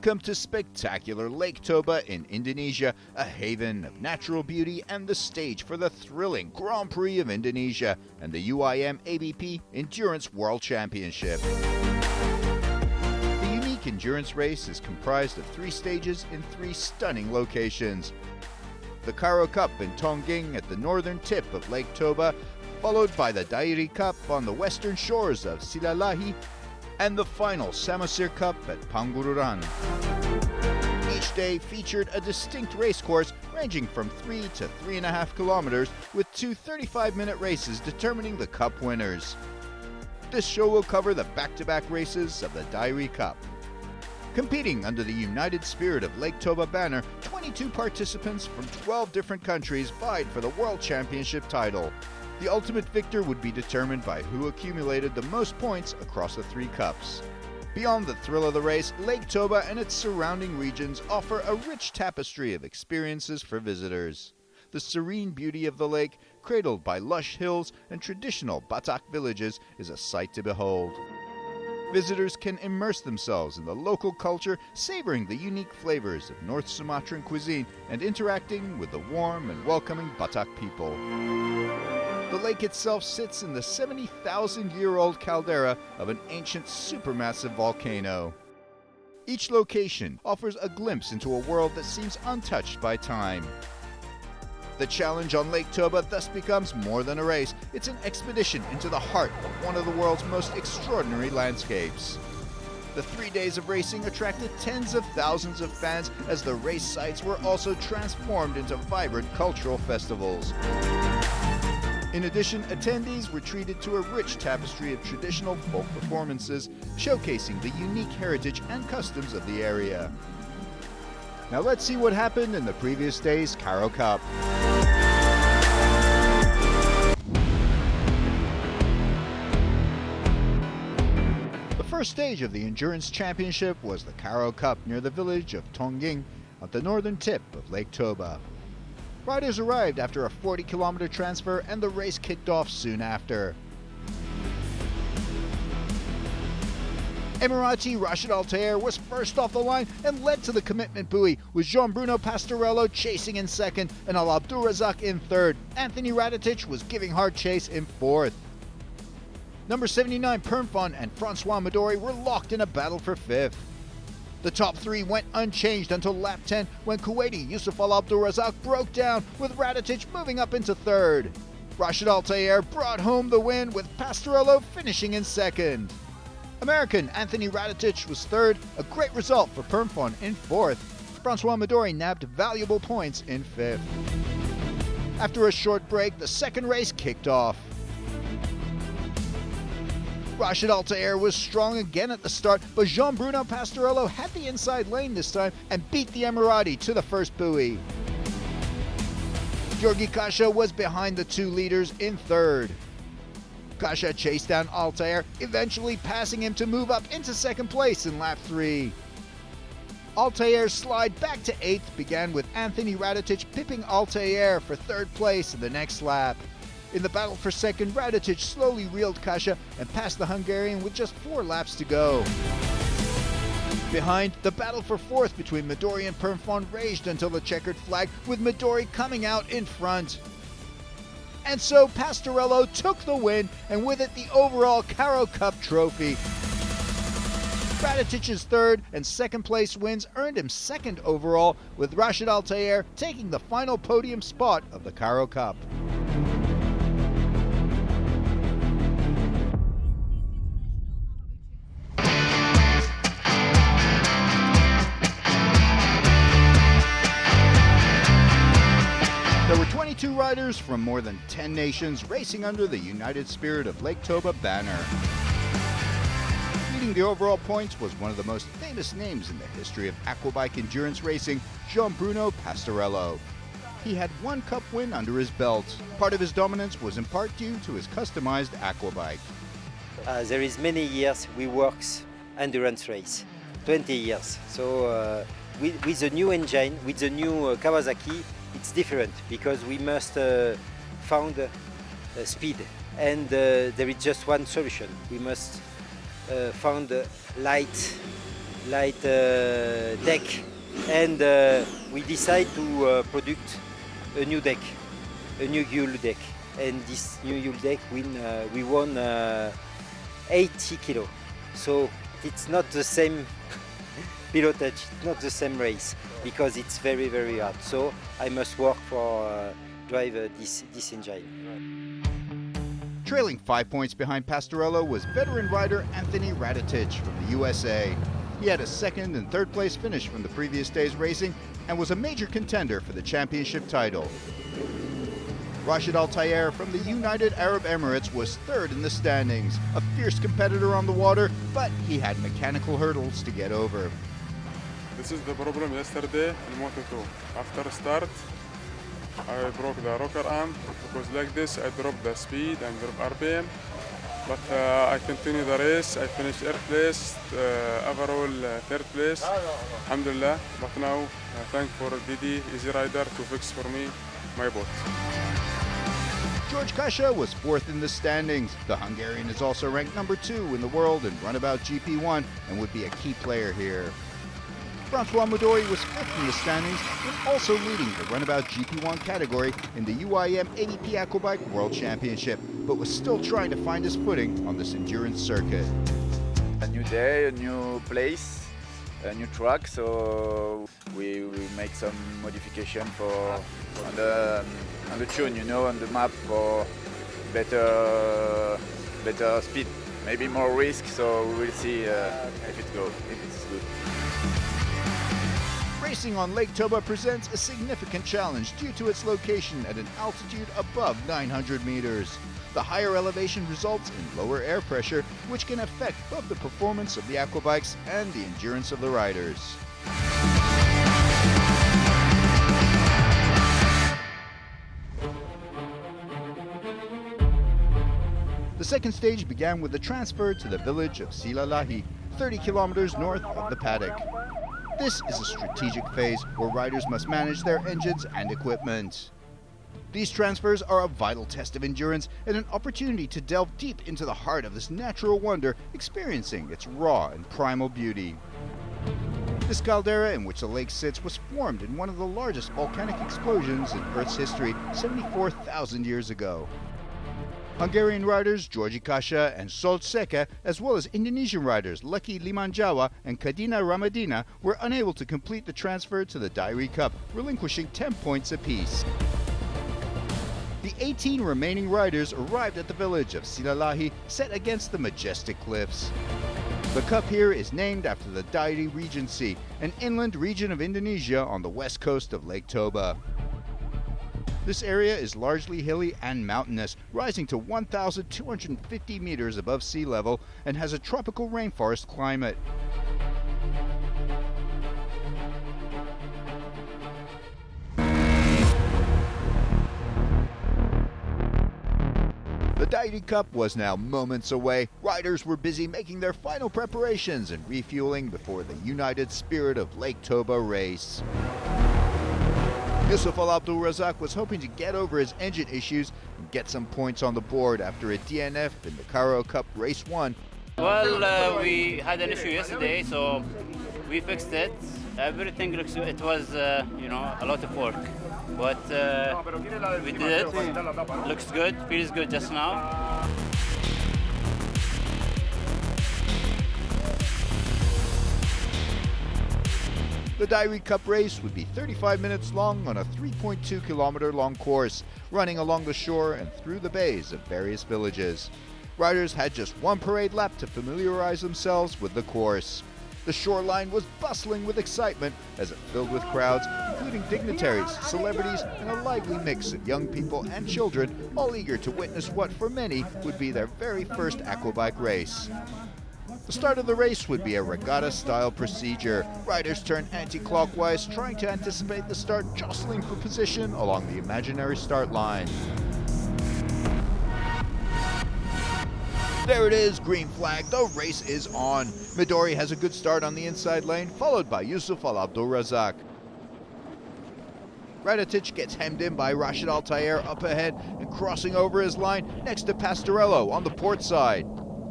Welcome to spectacular Lake Toba in Indonesia, a haven of natural beauty and the stage for the thrilling Grand Prix of Indonesia and the UIM-ABP Endurance World Championship. The unique endurance race is comprised of 3 stages in 3 stunning locations. The Dairi Cup in Tongging at the northern tip of Lake Toba, followed by the Dairi Cup on the western shores of Silalahi, and the final Samosir Cup at Pangururan. Each day featured a distinct race course ranging from 3 to 3.5 kilometers, with 2 35-minute races determining the Cup winners. This show will cover the back-to-back races of the Dairi Cup. Competing under the United Spirit of Lake Toba banner, 22 participants from 12 different countries vied for the World Championship title. The ultimate victor would be determined by who accumulated the most points across the 3 cups. Beyond the thrill of the race, Lake Toba and its surrounding regions offer a rich tapestry of experiences for visitors. The serene beauty of the lake, cradled by lush hills and traditional Batak villages, is a sight to behold. Visitors can immerse themselves in the local culture, savoring the unique flavors of North Sumatran cuisine and interacting with the warm and welcoming Batak people. The lake itself sits in the 70,000-year-old caldera of an ancient supermassive volcano. Each location offers a glimpse into a world that seems untouched by time. The challenge on Lake Toba thus becomes more than a race. It's an expedition into the heart of one of the world's most extraordinary landscapes. The 3 days of racing attracted tens of thousands of fans, as the race sites were also transformed into vibrant cultural festivals. In addition, attendees were treated to a rich tapestry of traditional folk performances, showcasing the unique heritage and customs of the area. Now let's see what happened in the previous day's Dairi Cup. The first stage of the Endurance Championship was the Dairi Cup near the village of Tongging at the northern tip of Lake Toba. Riders arrived after a 40-kilometer transfer and the race kicked off soon after. Emirati Rashid Altair was first off the line and led to the commitment buoy, with Jean-Bruno Pastorello chasing in second and Al Abdulrazak in third. Anthony Radetic was giving hard chase in fourth. Number 79 Pernfon and Francois Midori were locked in a battle for fifth. The top 3 went unchanged until lap 10, when Kuwaiti Yusuf Al Abdulrazak broke down, with Radetic moving up into third. Rashid Altair brought home the win, with Pastorello finishing in second. American Anthony Radetic was third, a great result for Pernfon in fourth. Francois Midori nabbed valuable points in fifth. After a short break, the second race kicked off. Rashid Altair was strong again at the start, but Jean-Bruno Pastorello had the inside lane this time and beat the Emirati to the first buoy. Georgi Kasha was behind the 2 leaders in third. Kasha chased down Altair, eventually passing him to move up into second place in lap 3. Altair's slide back to 8th began with Anthony Radetic pipping Altair for third place in the next lap. In the battle for second, Radetic slowly reeled Kasha and passed the Hungarian with just 4 laps to go. Behind, the battle for fourth between Midori and Pernfon raged until the checkered flag, with Midori coming out in front. And so Pastorello took the win, and with it the overall Dairi Cup trophy. Radetic's third and second place wins earned him second overall, with Rashid Altair taking the final podium spot of the Dairi Cup. There were 22 riders from more than 10 nations racing under the United Spirit of Lake Toba banner. Leading the overall points was one of the most famous names in the history of Aquabike endurance racing, Jean-Bruno Pastorello. He had 1 cup win under his belt. Part of his dominance was in part due to his customized Aquabike. There is many years we works endurance race, 20 years. So with the new engine, with the new Kawasaki, it's different because we must found speed, and there is just one solution. We must found light light deck, and we decide to produce a new deck, a new Yule deck, and this new Yule deck we won 80 kilo. So it's not the same pilotage, it's not the same race because it's very, very hard. So I must work for drive this engine. Trailing 5 points behind Pastorello was veteran rider Anthony Radetich from the USA. He had a second and third place finish from the previous day's racing and was a major contender for the championship title. Rashid Al Tayer from the United Arab Emirates was third in the standings, a fierce competitor on the water, but he had mechanical hurdles to get over. This is the problem yesterday in Moto 2. After start, I broke the rocker arm because like this I dropped the speed and drop RPM, but I continued the race. I finished third place, overall third place, alhamdulillah. But now thank for Didi Easy Rider to fix for me my boat. George Kasha was fourth in the standings. The Hungarian is also ranked number 2 in the world in Runabout GP1 and would be a key player here. Francois Midori was fifth in the standings and also leading the Runabout GP1 category in the UIM-ABP Aquabike World Championship, but was still trying to find his footing on this endurance circuit. A new day, a new place, a new track, so we make some modification on the tune, on the map for better speed, maybe more risk. So we will see if it's good. Racing on Lake Toba presents a significant challenge due to its location at an altitude above 900 meters. The higher elevation results in lower air pressure, which can affect both the performance of the aquabikes and the endurance of the riders. The second stage began with the transfer to the village of Silalahi, 30 kilometers north of the paddock. This is a strategic phase where riders must manage their engines and equipment. These transfers are a vital test of endurance and an opportunity to delve deep into the heart of this natural wonder, experiencing its raw and primal beauty. This caldera in which the lake sits was formed in one of the largest volcanic explosions in Earth's history 74,000 years ago. Hungarian riders Georgi Kasha and Sol Seka, as well as Indonesian riders Lucky Limanjawa and Kadina Ramadina, were unable to complete the transfer to the Dairi Cup, relinquishing 10 points apiece. The 18 remaining riders arrived at the village of Silalahi, set against the majestic cliffs. The cup here is named after the Dairi Regency, an inland region of Indonesia on the west coast of Lake Toba. This area is largely hilly and mountainous, rising to 1,250 meters above sea level, and has a tropical rainforest climate. The Dairi Cup was now moments away. Riders were busy making their final preparations and refueling before the United Spirit of Lake Toba race. Yusuf Al Abdul Razak was hoping to get over his engine issues and get some points on the board after a DNF in the Cairo Cup Race 1. Well, we had an issue yesterday, so we fixed it. Everything looks, it was, a lot of work. But we did it. Looks good, feels good just now. The Dairi Cup race would be 35 minutes long on a 3.2 kilometer long course, running along the shore and through the bays of various villages. Riders had just one parade lap to familiarize themselves with the course. The shoreline was bustling with excitement as it filled with crowds, including dignitaries, celebrities, and a lively mix of young people and children, all eager to witness what for many would be their very first aquabike race. The start of the race would be a regatta-style procedure. Riders turn anti-clockwise, trying to anticipate the start, jostling for position along the imaginary start line. There it is, green flag, the race is on. Midori has a good start on the inside lane, followed by Yusuf Al Abdul Razak. Radetich gets hemmed in by Rashid Al Tayer up ahead and crossing over his line next to Pastorello on the port side.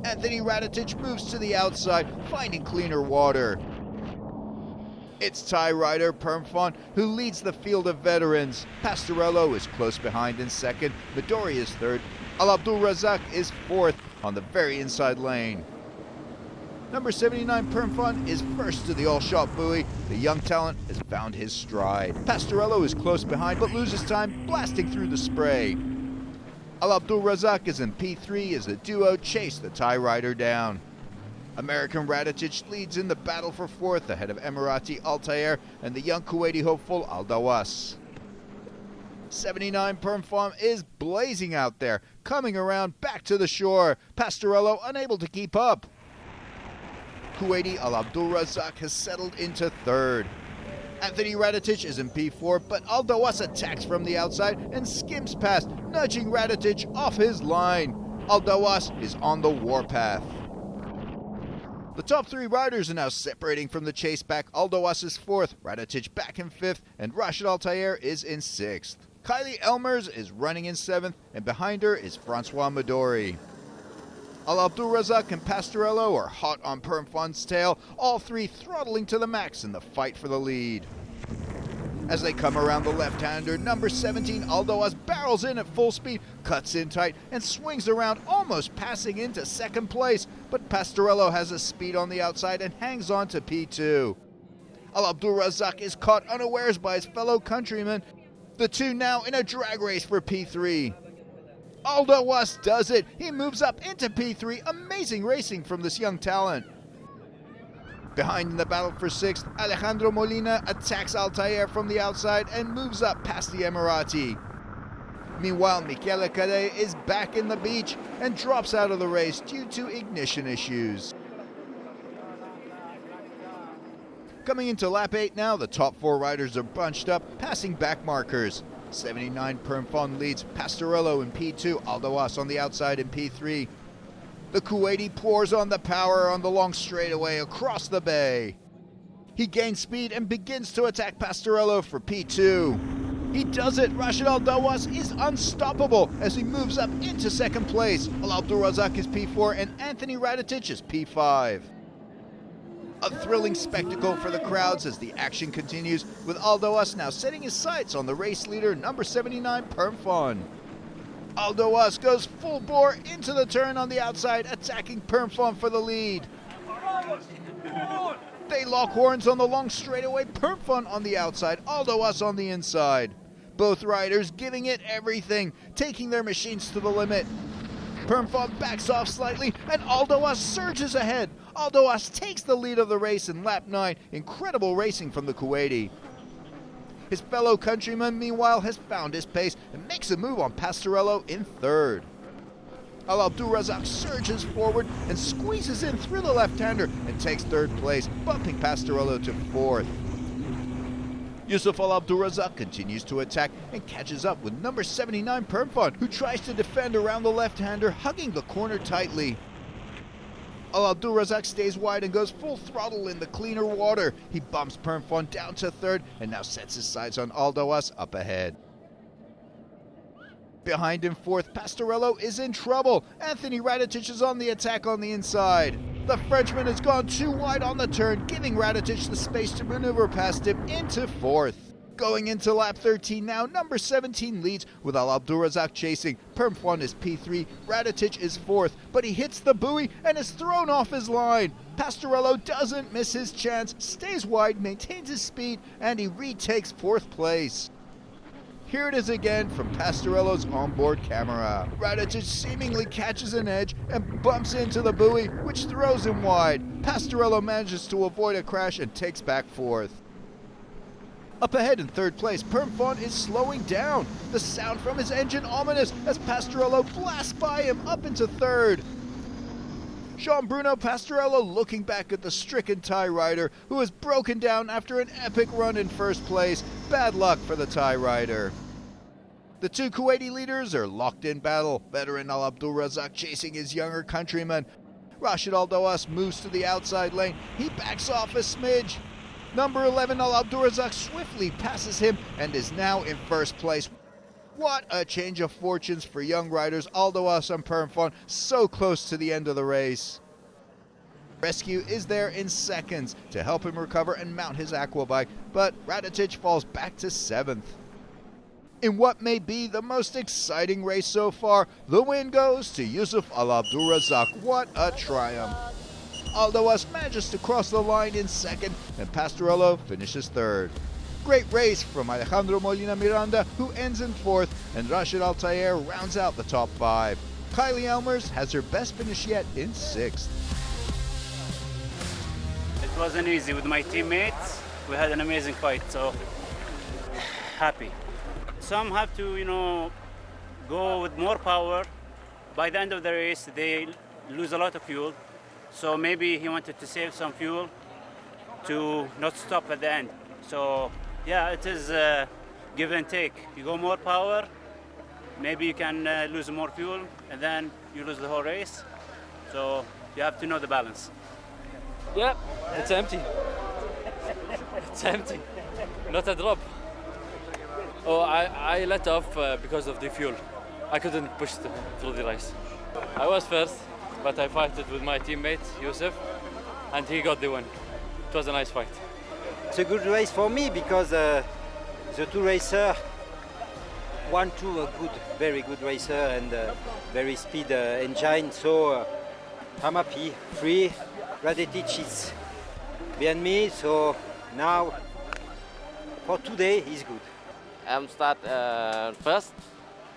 Anthony Radetich moves to the outside, finding cleaner water. It's Thai rider Permfon who leads the field of veterans. Pastorello is close behind in second. Midori is third. Al Abdul Razak is fourth on the very inside lane. Number 79 Permfon is first to the all-shot buoy. The young talent has found his stride. Pastorello is close behind but loses time, blasting through the spray. Al Abdul Razak is in P3 as the duo chase the Thai rider down. American Raditic leads in the battle for fourth ahead of Emirati Altair and the young Kuwaiti hopeful Al Dawas. 79 Permfon is blazing out there, coming around back to the shore. Pastorello unable to keep up. Kuwaiti Al Abdul Razak has settled into third. Anthony Raditic is in P4, but Al Dawas attacks from the outside and skims past, nudging Raditic off his line. Al Dawas is on the warpath. The top three riders are now separating from the chase back. Al Dawas is fourth, Raditic back in fifth, and Rashid Altair is in sixth. Kylie Elmers is running in seventh, and behind her is Francois Midori. Al Abdul Razak and Pastorello are hot on Permfon's tail, all three throttling to the max in the fight for the lead. As they come around the left-hander, number 17 Al Dawas barrels in at full speed, cuts in tight, and swings around, almost passing into second place. But Pastorello has a speed on the outside and hangs on to P2. Al Abdul Razak is caught unawares by his fellow countrymen. The two now in a drag race for P3. Al Dawas does it. He moves up into P3. Amazing racing from this young talent. Behind in the battle for sixth, Alejandro Molina attacks Altair from the outside and moves up past the Emirati. Meanwhile, Michele Cadei is back in the beach and drops out of the race due to ignition issues. Coming into lap 8 now, the top four riders are bunched up, passing back markers. 79 Permfon leads, Pastorello in P2, Al Dawas on the outside in P3. The Kuwaiti pours on the power on the long straightaway across the bay. He gains speed and begins to attack Pastorello for P2. He does it. Rashid Al Dawas is unstoppable as he moves up into second place. Al Abdul Razak is P4 and Anthony Raditic is P5. A thrilling spectacle for the crowds as the action continues, with Al Dawas now setting his sights on the race leader, number 79 Permfon. Al Dawas goes full bore into the turn on the outside, attacking Permfon for the lead. They lock horns on the long straightaway, Permfon on the outside, Al Dawas on the inside. Both riders giving it everything, taking their machines to the limit. Permfon backs off slightly, and Al Dawas surges ahead. Al Dawas takes the lead of the race in lap 9. Incredible racing from the Kuwaiti. His fellow countryman, meanwhile, has found his pace and makes a move on Pastorello in third. Al Abdul Razak surges forward and squeezes in through the left-hander and takes third place, bumping Pastorello to fourth. Yusuf Al Abdul Razak continues to attack and catches up with number 79 Permfon, who tries to defend around the left-hander, hugging the corner tightly. Al Abdul Razak stays wide and goes full throttle in the cleaner water. He bumps Permfon down to third and now sets his sights on Al Dawas up ahead. Behind him fourth, Pastorello is in trouble. Anthony Raditic is on the attack on the inside. The Frenchman has gone too wide on the turn, giving Raditic the space to maneuver past him into fourth. Going into lap 13 now, number 17 leads with Al Abdul Razak chasing. Permfon is P3, Raditic is fourth, but he hits the buoy and is thrown off his line. Pastorello doesn't miss his chance, stays wide, maintains his speed, and he retakes fourth place. Here it is again from Pastorello's onboard camera. Raditic seemingly catches an edge and bumps into the buoy, which throws him wide. Pastorello manages to avoid a crash and takes back fourth. Up ahead in third place, Permfon is slowing down. The sound from his engine ominous as Pastorello blasts by him up into third. Jean-Bruno Pastorello looking back at the stricken Thai rider who has broken down after an epic run in first place. Bad luck for the Thai rider. The two Kuwaiti leaders are locked in battle. Veteran Al Abdul Razak chasing his younger countryman. Rashid Al Dawas moves to the outside lane. He backs off a smidge. Number 11 Al Abdul Razak swiftly passes him and is now in first place. What a change of fortunes for young riders Al Dawas and Permfon, so close to the end of the race. Rescue is there in seconds to help him recover and mount his Aquabike, but Radetic falls back to 7th. In what may be the most exciting race so far, the win goes to Yusuf Al Abdulrazak. What a triumph! Aldoas manages to cross the line in 2nd, and Pastorello finishes 3rd. Great race from Alejandro Molina Miranda, who ends in 4th, and Rashid Altair rounds out the top 5. Kylie Elmers has her best finish yet in 6th. It wasn't easy with my teammates. We had an amazing fight, so happy. Some have to, go with more power. By the end of the race, they lose a lot of fuel. So maybe he wanted to save some fuel to not stop at the end. So yeah, it is give and take. You go more power, maybe you can lose more fuel, and then you lose the whole race. So you have to know the balance. Yeah, it's empty. It's empty. Not a drop. Oh, I let off because of the fuel. I couldn't push through the race. I was first, but I fought with my teammate, Yusuf, and he got the win. It was a nice fight. It's a good race for me because the two racers, a very good racer and very speed engine. So I'm happy. 3, Radetic is behind me. So now for today is good. I'm start first,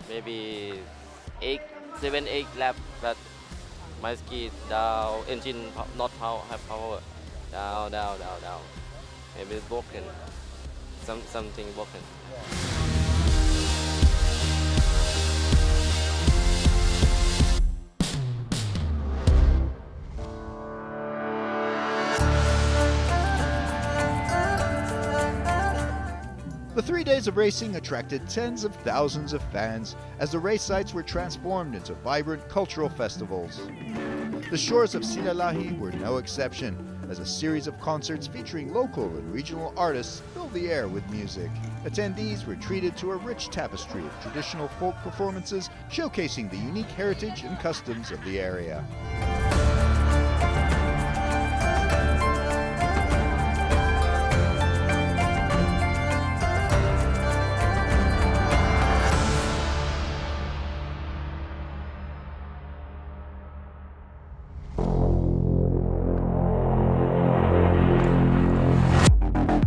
maybe 7, 8 lap, but my ski down, engine not have power, down. Maybe it's broken, something broken. The 3 days of racing attracted tens of thousands of fans as the race sites were transformed into vibrant cultural festivals. The shores of Silalahi were no exception, as a series of concerts featuring local and regional artists filled the air with music. Attendees were treated to a rich tapestry of traditional folk performances showcasing the unique heritage and customs of the area.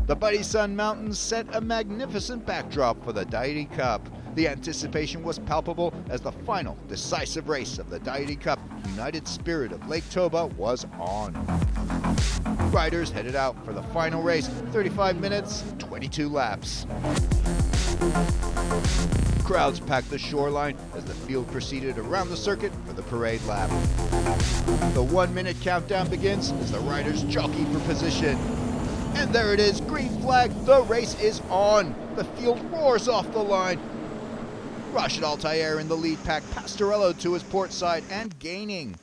The Buddy Sun Mountains set a magnificent backdrop for the Dairi Cup. The anticipation was palpable as the final decisive race of the Dairi Cup United Spirit of Lake Toba was on. Riders headed out for the final race, 35 minutes, 22 laps. Crowds packed the shoreline as the field proceeded around the circuit for the parade lap. The 1-minute countdown begins as the riders jockey for position. And there it is, green flag, the race is on. The field roars off the line. Rashid Altair in the lead pack, Pastorello to his port side and gaining.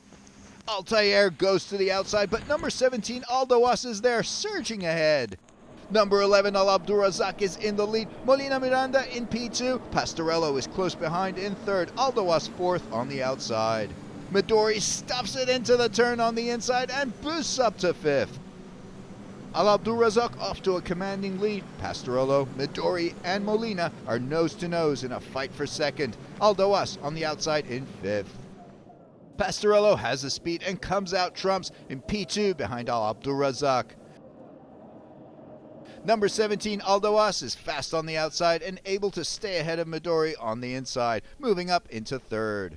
Altair goes to the outside, but number 17, Aldoas, is there, surging ahead. Number 11, Al Abdulrazak is in the lead. Molina Miranda in P2. Pastorello is close behind in 3rd. Aldoas 4th on the outside. Midori stuffs it into the turn on the inside and boosts up to 5th. Al Abdulrazak off to a commanding lead. Pastorello, Midori, and Molina are nose-to-nose in a fight for 2nd. Aldoas on the outside in 5th. Pastorello has the speed and comes out trumps in P2 behind Al Abdulrazak. Number 17, Aldoas, is fast on the outside and able to stay ahead of Midori on the inside, moving up into 3rd.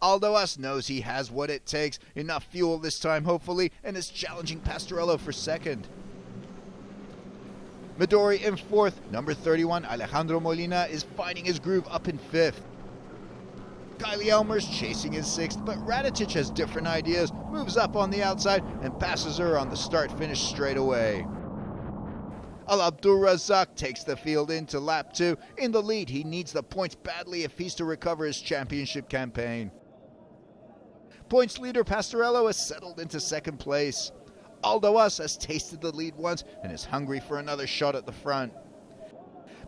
Aldoas knows he has what it takes, enough fuel this time hopefully, and is challenging Pastorello for 2nd. Midori in 4th, number 31 Alejandro Molina is finding his groove up in 5th. Kylie Elmers chasing in 6th, but Radetic has different ideas, moves up on the outside and passes her on the start-finish straight away. Al Abdulrazak takes the field into lap 2. In the lead, he needs the points badly if he's to recover his championship campaign. Points leader Pastorello has settled into 2nd place. Aldoas has tasted the lead once and is hungry for another shot at the front.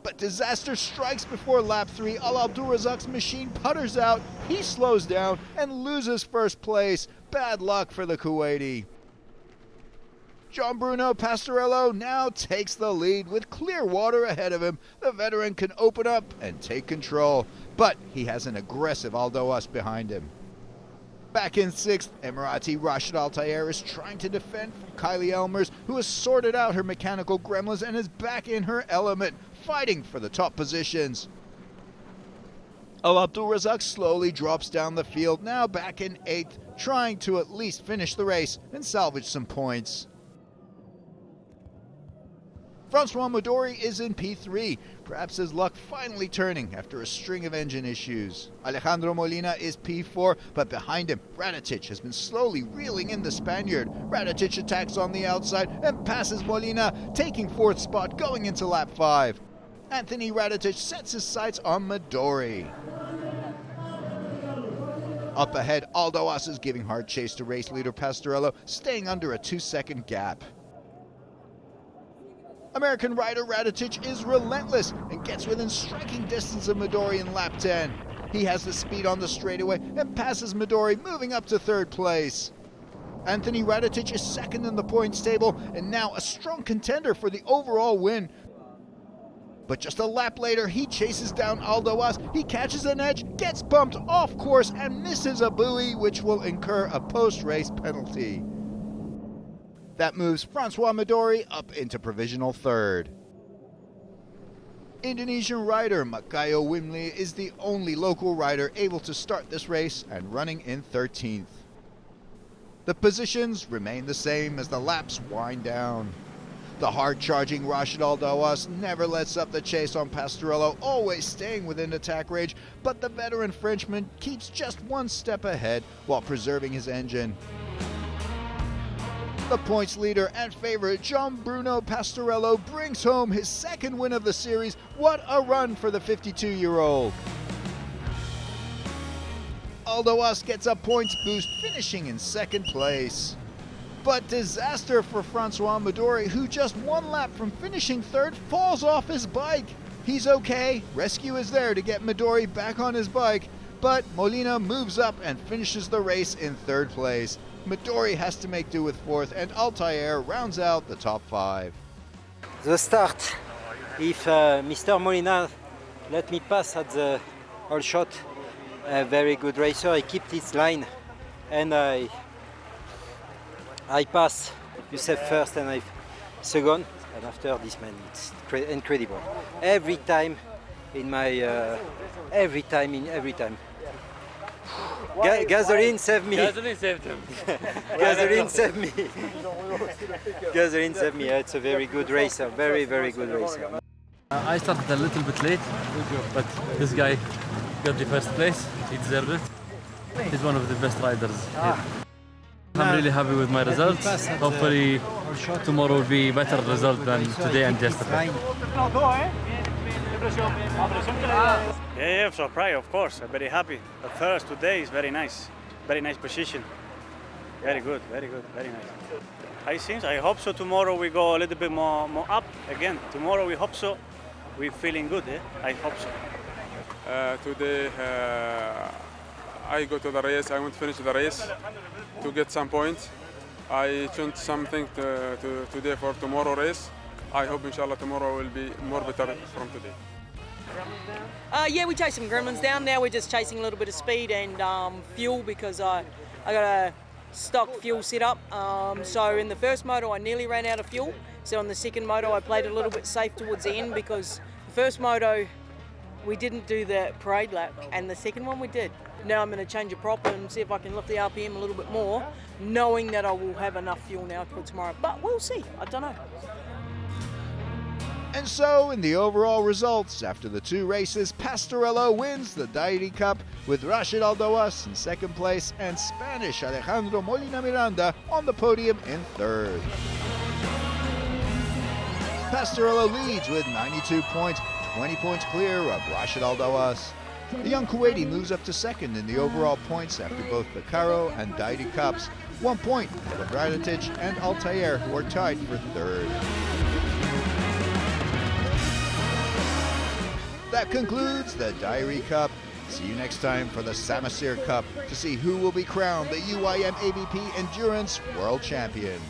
But disaster strikes before lap 3. Al Abdulrazak's machine putters out. He slows down and loses 1st place. Bad luck for the Kuwaiti. Gianbruno Pastorello now takes the lead with clear water ahead of him. The veteran can open up and take control, but he has an aggressive Aldoas behind him. Back in 6th, Emirati Rashid Altair is trying to defend from Kylie Elmers, who has sorted out her mechanical gremlins and is back in her element, fighting for the top positions. Al Abdulrazak slowly drops down the field, now back in 8th, trying to at least finish the race and salvage some points. Francois Modori is in P3, perhaps his luck finally turning after a string of engine issues. Alejandro Molina is P4, but behind him, Radetic has been slowly reeling in the Spaniard. Radetic attacks on the outside and passes Molina, taking 4th spot going into lap 5. Anthony Radetic sets his sights on Modori. Up ahead, Aldoas is giving hard chase to race leader Pastorello, staying under a 2-second gap. American rider Radetic is relentless and gets within striking distance of Modori in lap 10. He has the speed on the straightaway and passes Modori, moving up to 3rd place. Anthony Radetic is 2nd in the points table and now a strong contender for the overall win. But just a lap later, he chases down Aldoas, he catches an edge, gets bumped off course and misses a buoy, which will incur a post-race penalty. That moves Francois Modori up into provisional 3rd. Indonesian rider Makayo Wimley is the only local rider able to start this race and running in 13th. The positions remain the same as the laps wind down. The hard-charging Rashid Aldoas never lets up the chase on Pastorello, always staying within attack range, but the veteran Frenchman keeps just 1 step ahead while preserving his engine. The points leader and favorite Gianbruno Pastorello brings home his 2nd win of the series. What a run for the 52-year-old. Aldoas gets a points boost, finishing in 2nd place. But disaster for Francois Modori, who just 1 lap from finishing 3rd falls off his bike. He's okay, rescue is there to get Modori back on his bike, but Molina moves up and finishes the race in 3rd place. Modori has to make do with 4th, and Altair rounds out the top 5. The start, if Mr. Molina let me pass at the all shot, a very good racer, I keep this line and I pass Youssef first and I 2nd, and after this man, it's incredible. Every time in my, every time. Gasoline saved me. Gasoline saved him. Gasoline saved me. Gasoline saved me. It's a very good racer. Very, very good racer. I started a little bit late, but this guy got the 1st place. He deserved it. He's one of the best riders here. I'm really happy with my results. Hopefully tomorrow will be better result than today and yesterday. Yeah, so proud, of course. I'm very happy. The first today is very nice position. Very good, very nice. I hope so. Tomorrow we go a little bit more up again. Tomorrow we hope so. We're feeling good. I hope so. Today I go to the race. I want to finish the race to get some points. I changed something today for tomorrow race. I hope inshallah tomorrow will be more better from today. Yeah, we chased some gremlins down. Now we're just chasing a little bit of speed and fuel, because I got a stock fuel set up. So in the first moto I nearly ran out of fuel. So on the second moto I played a little bit safe towards the end, because the first moto we didn't do the parade lap and the second one we did. Now I'm going to change a prop and see if I can lift the RPM a little bit more, knowing that I will have enough fuel now for tomorrow. But we'll see, I don't know. And so, in the overall results, after the 2 races, Pastorello wins the Dairi Cup with Rashid Aldoas in 2nd place and Spanish Alejandro Molina Miranda on the podium in 3rd. Pastorello leads with 92 points, 20 points clear of Rashid Aldoas. The young Kuwaiti moves up to 2nd in the overall points after both the Caro and Dairi Cups, 1 point for Radetic and Altair, who are tied for 3rd. That concludes the Dairi Cup. See you next time for the Samasir Cup to see who will be crowned the UIM-ABP Endurance World Champion.